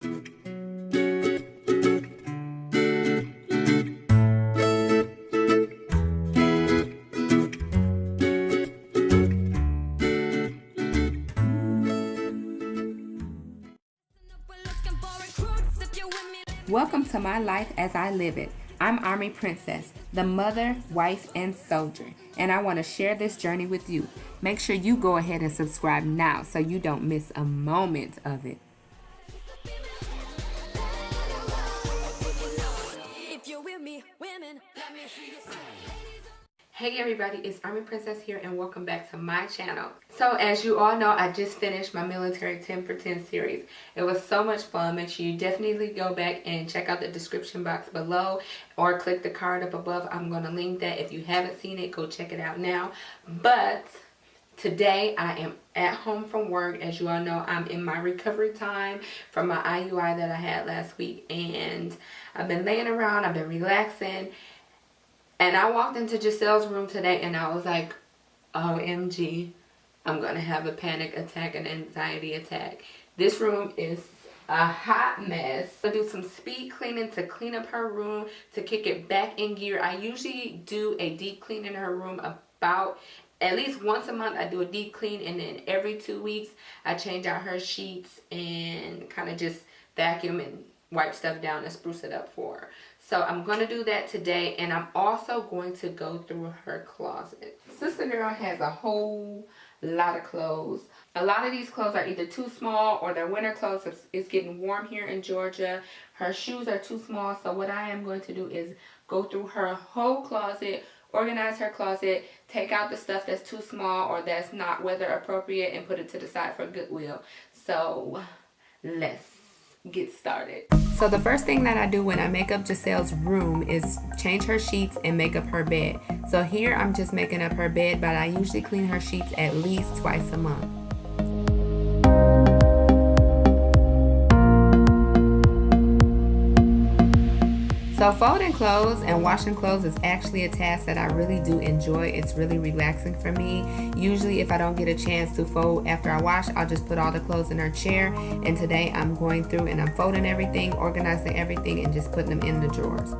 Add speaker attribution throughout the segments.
Speaker 1: Welcome to my life as I live it. I'm Army Princess, the mother, wife, and soldier, and I want to share this journey with you. Make sure you go ahead and subscribe now so you don't miss a moment of it. Hey everybody, it's Army Princess here and welcome back to my channel. So as you all know, I just finished my military 10 for 10 series. It was so much fun. Make sure you definitely go back and check out the description box below or click the card up above. I'm going to link that. If you haven't seen it, go check it out now. But today I am at home from work. As you all know, I'm in my recovery time from my IUI that I had last week, and I've been laying around, I've been relaxing. And I walked into Giselle's room today and I was like, OMG, I'm going to have a panic attack, an anxiety attack. This room is a hot mess. I'll do some speed cleaning to clean up her room, to kick it back in gear. I usually do a deep clean in her room about at least once a month. I do a deep clean, and then every 2 weeks I change out her sheets and kind of just vacuum and wipe stuff down and spruce it up for her. So I'm going to do that today, and I'm also going to go through her closet. Sister girl has a whole lot of clothes. A lot of these clothes are either too small or they're winter clothes. It's getting warm here in Georgia. Her shoes are too small, so what I am going to do is go through her whole closet, organize her closet, take out the stuff that's too small or that's not weather appropriate, and put it to the side for Goodwill. So let's get started. So the first thing that I do when I make up Giselle's room is change her sheets and make up her bed. So here I'm just making up her bed, but I usually clean her sheets at least twice a month. So folding clothes and washing clothes is actually a task that I really do enjoy. It's really relaxing for me. Usually if I don't get a chance to fold after I wash, I'll just put all the clothes in her chair. And today I'm going through and I'm folding everything, organizing everything, and just putting them in the drawers.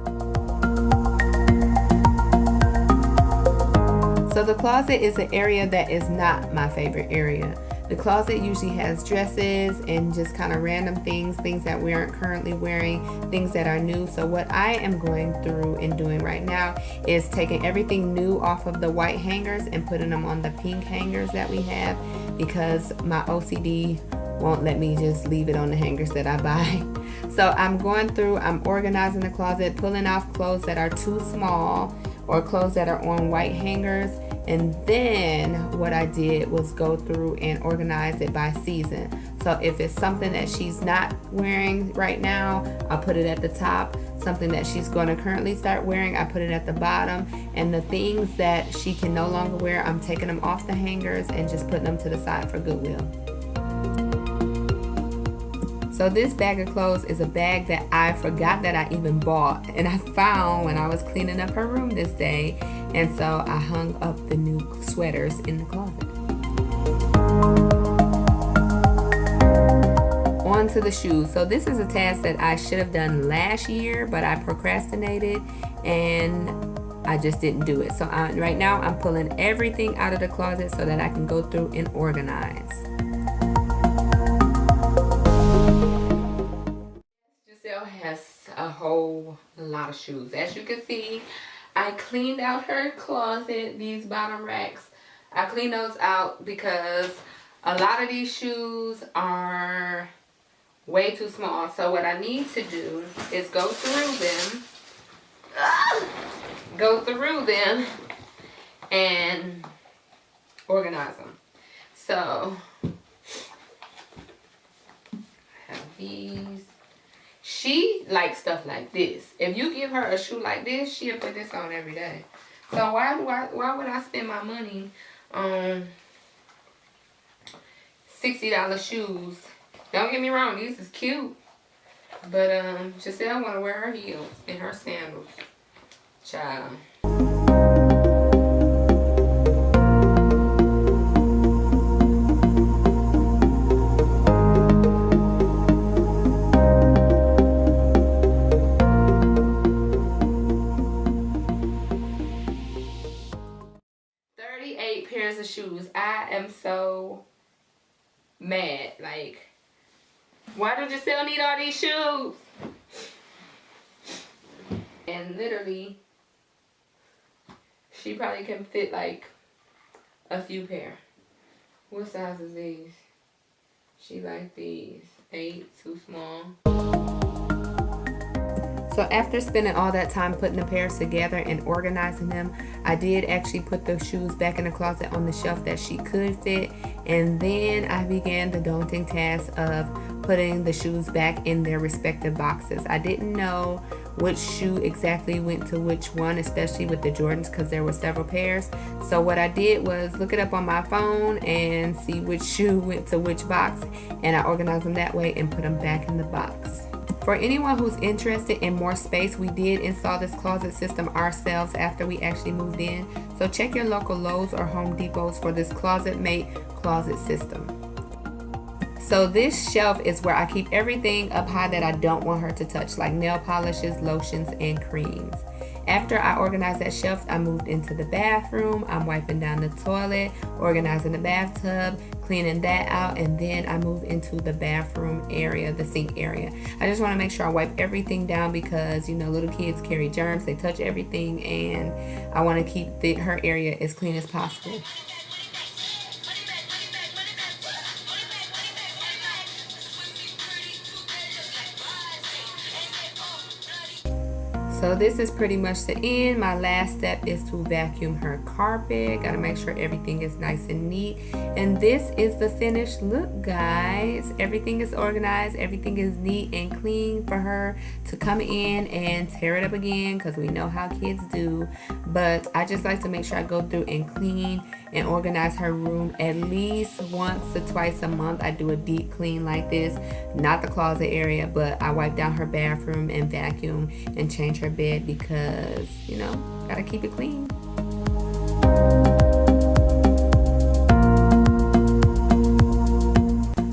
Speaker 1: So the closet is an area that is not my favorite area. The closet usually has dresses and just kind of random things that we aren't currently wearing, things that are new. So what I am going through and doing right now is taking everything new off of the white hangers and putting them on the pink hangers that we have, because my OCD won't let me just leave it on the hangers that I buy. So I'm going through, I'm organizing the closet, pulling off clothes that are too small or clothes that are on white hangers. And then what I did was go through and organize it by season. So if it's something that she's not wearing right now, I'll put it at the top. Something that she's going to currently start wearing, I put it at the bottom. And the things that she can no longer wear, I'm taking them off the hangers and just putting them to the side for Goodwill. So this bag of clothes is a bag that I forgot that I even bought, and I found when I was cleaning up her room this day, and so I hung up the new sweaters in the closet. On to the shoes. So this is a task that I should have done last year, but I procrastinated and I just didn't do it. So right now I'm pulling everything out of the closet so that I can go through and organize. Giselle has a whole lot of shoes. As you can see, I cleaned out her closet, these bottom racks. I cleaned those out because a lot of these shoes are way too small. So what I need to do is go through them and organize them. So I have these. She likes stuff like this. If you give her a shoe like this, she'll put this on every day. So why would I spend my money on $60 shoes? Don't get me wrong, these is cute. But Giselle want to wear her heels and her sandals. Child. shoes. I am so mad. Like, why do Giselle need all these shoes? And literally, she probably can fit like a few pair. What size is these? She like these. 8, too small. So after spending all that time putting the pairs together and organizing them, I did actually put the shoes back in the closet on the shelf that she could fit. And then I began the daunting task of putting the shoes back in their respective boxes. I didn't know which shoe exactly went to which one, especially with the Jordans, because there were several pairs. So what I did was look it up on my phone and see which shoe went to which box, and I organized them that way and put them back in the box. For anyone who's interested in more space, we did install this closet system ourselves after we actually moved in. So check your local Lowe's or Home Depots for this Closet Mate closet system. So this shelf is where I keep everything up high that I don't want her to touch, like nail polishes, lotions, and creams. After I organized that shelf, I moved into the bathroom. I'm wiping down the toilet, organizing the bathtub, cleaning that out, and then I moved into the bathroom area, the sink area. I just want to make sure I wipe everything down because, you know, little kids carry germs, they touch everything, and I want to keep her area as clean as possible. So this is pretty much the end. My last step is to vacuum her carpet. Gotta make sure everything is nice and neat. And this is the finished look, guys. Everything is organized. Everything is neat and clean for her to come in and tear it up again, because we know how kids do. But I just like to make sure I go through and clean and organize her room at least once or twice a month. I do a deep clean like this, not the closet area, but I wipe down her bathroom and vacuum and change her bed because, you know, gotta keep it clean.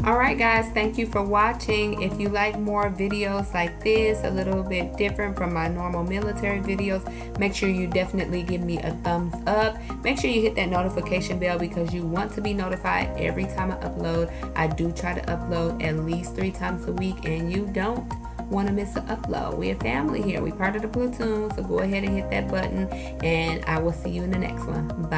Speaker 1: Alright guys, thank you for watching. If you like more videos like this, a little bit different from my normal military videos, make sure you definitely give me a thumbs up. Make sure you hit that notification bell because you want to be notified every time I upload. I do try to upload at least 3 times a week, and you don't want to miss an upload. We're a family here. We're part of the platoon, so go ahead and hit that button, and I will see you in the next one. Bye.